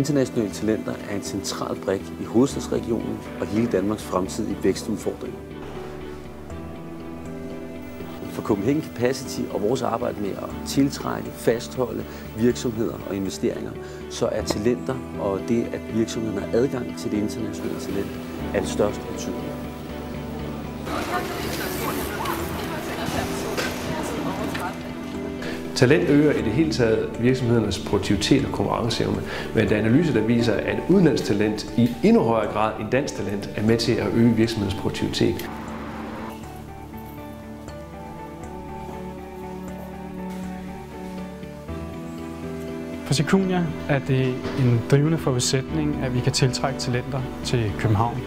Internationale talenter er en central brik i hovedstadsregionen og hele Danmarks fremtidige vækstudfordringer. For Copenhagen Capacity og vores arbejde med at tiltrække, fastholde virksomheder og investeringer, så er talenter og det, at virksomheden har adgang til det internationale talent, er det største betydning. Talent øger i det hele taget virksomhedernes produktivitet og konkurrenceevne, men der er analyser, der viser, at udenlandsk talent i endnu højere grad end dansk talent er med til at øge virksomhedens produktivitet. For Secunia er det en drivende forudsætning, at vi kan tiltrække talenter til København.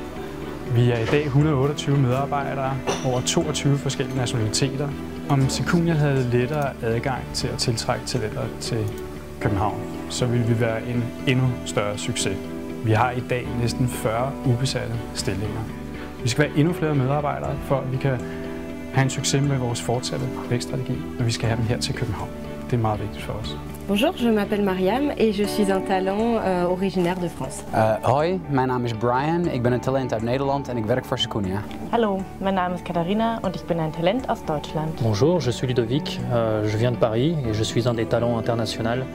Vi er i dag 128 medarbejdere over 22 forskellige nationaliteter. Om Secunia havde lettere adgang til at tiltrække talenter til København, så ville vi være en endnu større succes. Vi har i dag næsten 40 ubesatte stillinger. Vi skal være endnu flere medarbejdere, for at vi kan have en succes med vores fortsatte vækststrategi, og vi skal have dem her til København. Det er meget vigtigt for os. Bonjour, je m'appelle Mariam et je suis un talent originaire de France. Hoi, mijn naam is Brian, ik ben een talent uit Nederland en ik werk voor Secunia. Hallo, mein Name ist Katharina und ich bin ein Talent aus Deutschland. Bonjour, je suis Ludovic, je viens de Paris et je suis un des talents internationaux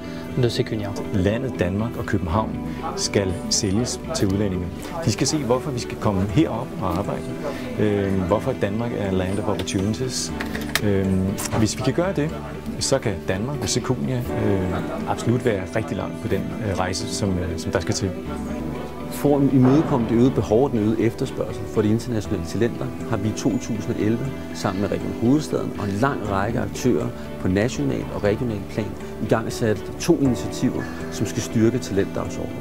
de Secunia. Landet Danmark og København skal sælges til udlændinge. De skal se, hvorfor vi skal komme herop og arbejde. Hvorfor Danmark er land of opportunities. Hvis vi kan gøre det, så kan Danmark og Secunia absolut være rigtig langt på den rejse, som der skal til. For at imødekomme det øgede behov og den øgede efterspørgsel for de internationale talenter, har vi i 2011 sammen med Region Hovedstaden og en lang række aktører på national og regional plan igangsat 2 initiativer, som skal styrke talentdagsordenen.